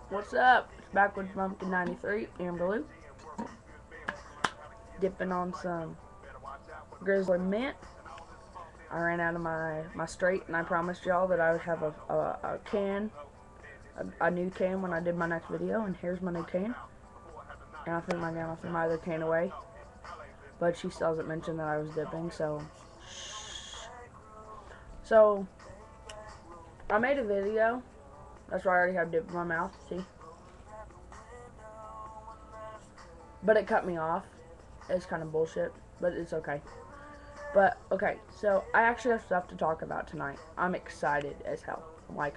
What's up? It's back with Pumpkin 93 and Blue. Dipping on some Grizzly mint. I ran out of my straight, and I promised y'all that I would have a new can when I did my next video, and here's my new can. And I threw my other can away, but she still hasn't mentioned that I was dipping, so shh. So I made a video. That's why I already have dip in my mouth, see? But it cut me off. It's kind of bullshit, but it's okay. But, okay, so I actually have stuff to talk about tonight. I'm excited as hell. I'm like,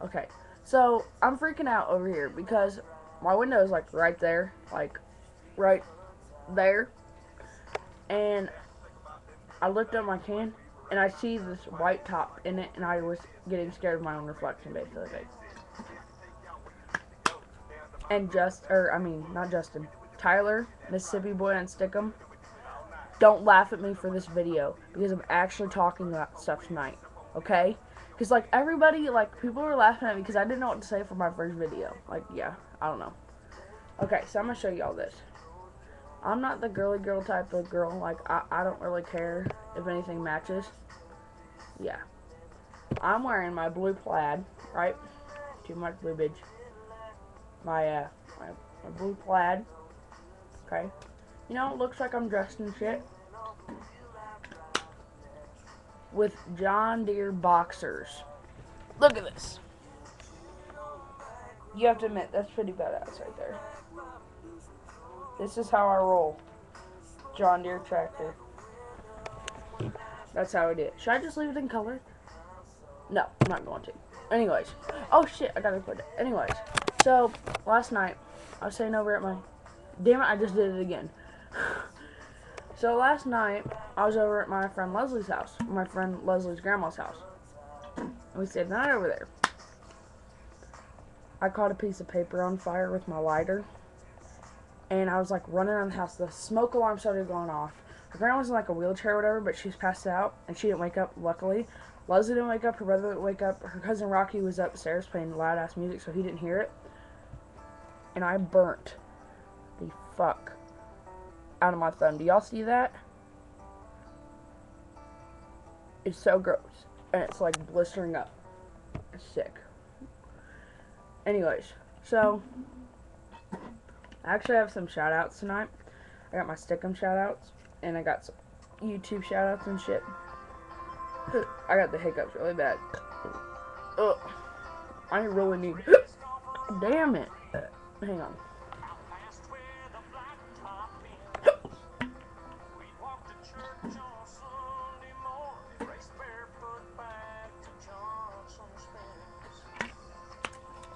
okay. So, I'm freaking out over here because my window is, like, right there. Like, right there. And I looked at my can, and I see this white top in it, and I was getting scared of my own reflection, basically. And not Justin, Tyler, Mississippi Boy on Stickum, don't laugh at me for this video, because I'm actually talking about stuff tonight, okay? Because, like, everybody, like, people were laughing at me because I didn't know what to say for my first video. Like, yeah, I don't know. Okay, so I'm going to show y'all this. I'm not the girly girl type of girl. Like, I don't really care if anything matches. Yeah. I'm wearing my blue plaid, right? Too much blue, bitch. My blue plaid. Okay. You know, it looks like I'm dressed in shit. With John Deere boxers. Look at this. You have to admit, that's pretty badass right there. This is how I roll. John Deere tractor. That's how I do it. Should I just leave it in color? No, I'm not going to. Anyways. Oh shit, I gotta put it. Anyways. So, last night, I was sitting over at my... Damn it, I just did it again. So, last night, I was over at my friend Leslie's house. My friend Leslie's grandma's house. And we stayed the night over there. I caught a piece of paper on fire with my lighter. And I was, like, running around the house. The smoke alarm started going off. Her grandma was in, like, a wheelchair or whatever, but she's passed out. And she didn't wake up, luckily. Leslie didn't wake up. Her brother didn't wake up. Her cousin Rocky was upstairs playing loud-ass music, so he didn't hear it. And I burnt the fuck out of my thumb. Do y'all see that? It's so gross. And it's like blistering up. It's sick. Anyways, so I actually have some shout outs tonight. I got my Stickum shout outs. And I got some YouTube shout outs and shit. I got the hiccups really bad. Ugh. I really need... Damn it. Hang on.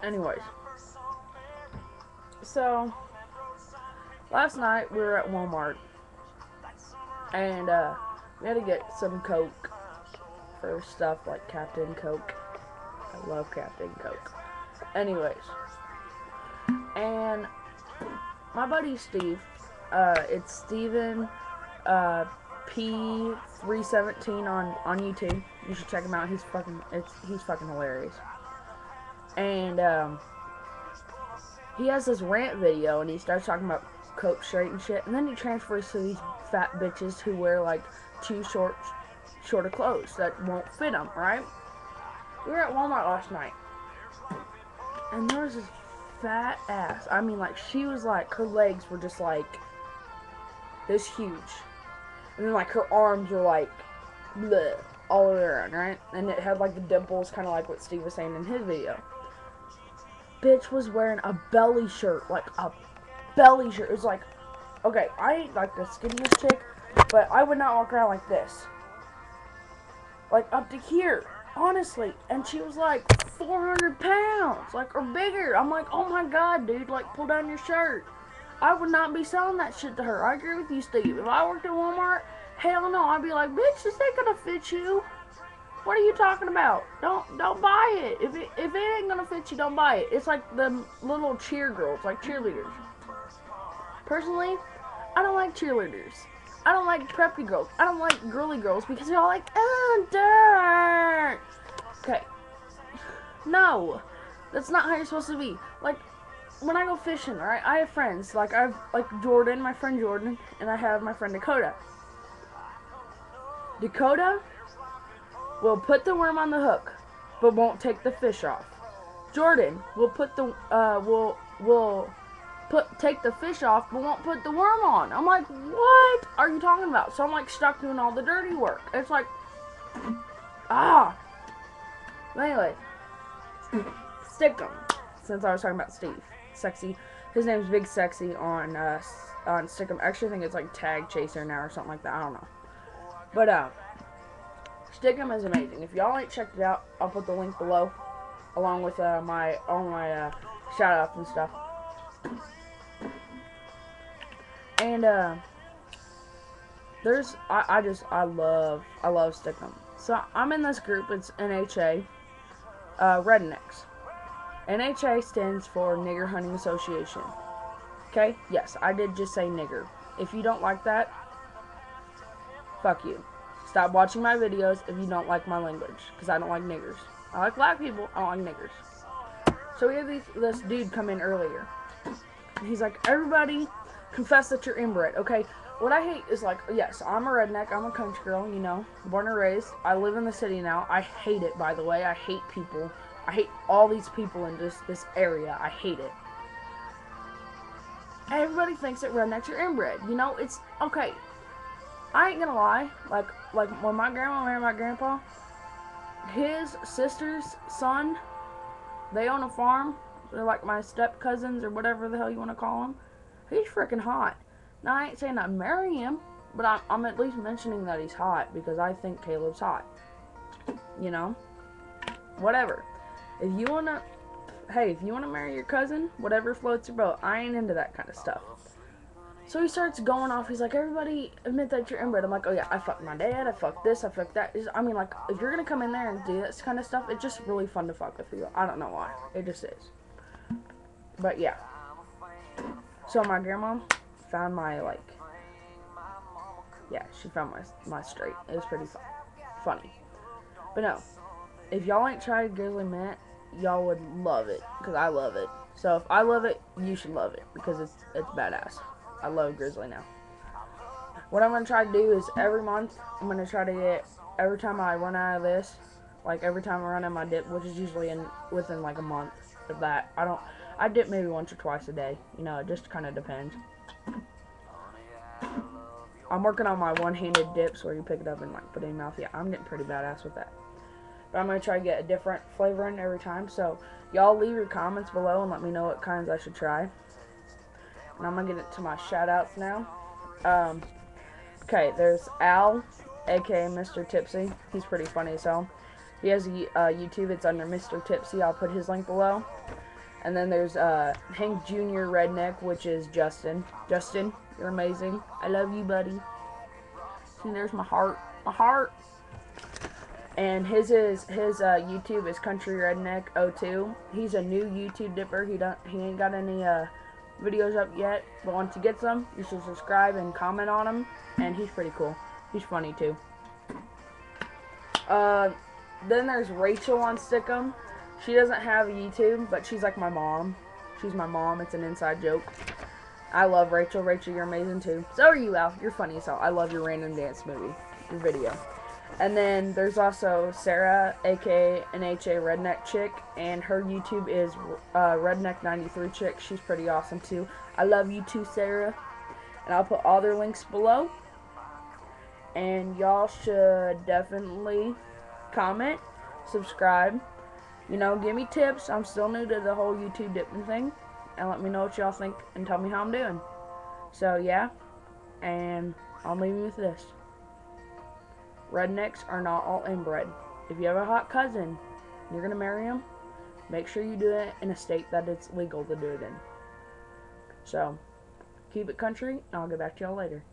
Anyways. So, last night we were at Walmart. And, we had to get some Coke for stuff like Captain Coke. I love Captain Coke. Anyways. And my buddy Steve, it's Steven P317 on YouTube. You should check him out. He's fucking hilarious. And he has this rant video, and he starts talking about Coke straight and shit, and then he transfers to these fat bitches who wear like too shorter clothes that won't fit them, right? We were at Walmart last night, and there was this fat ass. I mean, like, she was like, her legs were just like this huge, and then like her arms were like bleh, all around, right? And it had like the dimples, kind of like what Steve was saying in his video. Bitch was wearing a belly shirt, like a belly shirt. It was like, okay, I ain't like the skinniest chick, but I would not walk around like this, like up to here, honestly. And she was like 400 pounds, like, or bigger. I'm like, oh my god, dude, like, pull down your shirt. I would not be selling that shit to her. I agree with you, Steve. If I worked at Walmart, hell no, I'd be like, bitch, this ain't gonna fit you. What are you talking about? Don't buy it. If it ain't gonna fit you, don't buy it. It's like the little cheer girls, like cheerleaders. Personally, I don't like cheerleaders. I don't like preppy girls. I don't like girly girls because they're all like, oh, dirt. Okay. No. That's not how you're supposed to be. Like, when I go fishing, alright, I have friends. Like, I have, like, Jordan, my friend Jordan, and I have my friend Dakota. Dakota will put the worm on the hook, but won't take the fish off. Jordan will put the, take the fish off, but won't put the worm on. I'm like, what are you talking about? So I'm, like, stuck doing all the dirty work. It's like, But anyway, Stickum, since I was talking about Steve, Sexy, his name's Big Sexy on Stickum. I actually think it's like Tag Chaser now or something like that, I don't know. But, Stickum is amazing. If y'all ain't checked it out, I'll put the link below, along with, all my shout-outs and stuff. And, I love Stickum. So, I'm in this group, it's NHA, Rednecks. NHA stands for Nigger Hunting Association. Okay? Yes, I did just say nigger. If you don't like that, fuck you. Stop watching my videos if you don't like my language, because I don't like niggers. I like black people, I don't like niggers. So we have this dude come in earlier. He's like, everybody confess that you're inbred. Okay, what I hate is, like, yes, I'm a redneck, I'm a country girl, you know, born and raised. I live in the city now. I hate it, by the way. I hate people. I hate all these people in this area. I hate it. Everybody thinks that rednecks are inbred. You know, it's, okay, I ain't gonna lie. Like when my grandma married my grandpa, his sister's son, they own a farm. They're like my step cousins or whatever the hell you want to call them. He's freaking hot. Now, I ain't saying I'd marry him, but I'm at least mentioning that he's hot because I think Caleb's hot. You know? Whatever. If you wanna marry your cousin, whatever floats your boat. I ain't into that kind of stuff. So he starts going off. He's like, everybody admit that you're inbred. I'm like, oh yeah, I fucked my dad. I fucked this. I fucked that. I mean, like, if you're gonna come in there and do this kind of stuff, it's just really fun to fuck with you. I don't know why. It just is. But yeah. So my grandma found my, like, yeah, she found my straight. It was pretty funny. But no, if y'all ain't tried Grizzly mint, y'all would love it, because I love it. So if I love it, you should love it, because it's badass. I love Grizzly now. What I'm going to try to do is every month, I'm going to try to get, every time I run out of this, like every time I run out of my dip, which is usually within like a month of that, I dip maybe once or twice a day. You know, it just kind of depends. I'm working on my one-handed dips where you pick it up and like put it in your mouth. Yeah, I'm getting pretty badass with that. But I'm going to try to get a different flavor in every time. So y'all leave your comments below and let me know what kinds I should try. And I'm going to get into my shout-outs now. Okay, there's Al, aka Mr. Tipsy. He's pretty funny as hell. He has a YouTube. It's under Mr. Tipsy. I'll put his link below. And then there's Hank Jr. Redneck, which is Justin. Justin, you're amazing. I love you, buddy. See, there's my heart. My heart. And his YouTube is Country Redneck 02. He's a new YouTube dipper. He ain't got any videos up yet, but once he gets them, you should subscribe and comment on him. And he's pretty cool. He's funny too. Then there's Rachel on Stickum. She doesn't have a YouTube, but she's like my mom. She's my mom. It's an inside joke. I love Rachel. Rachel, you're amazing too. So are you, Al. You're funny as hell. I love your random dance movie, your video. And then there's also Sarah, aka NHA Redneck Chick, and her YouTube is Redneck93 Chick. She's pretty awesome too. I love you too, Sarah. And I'll put all their links below. And y'all should definitely comment, subscribe. You know, give me tips. I'm still new to the whole YouTube dipping thing. And let me know what y'all think and tell me how I'm doing. So, yeah. And I'll leave you with this. Rednecks are not all inbred. If you have a hot cousin and you're going to marry him, make sure you do it in a state that it's legal to do it in. So, keep it country, and I'll get back to y'all later.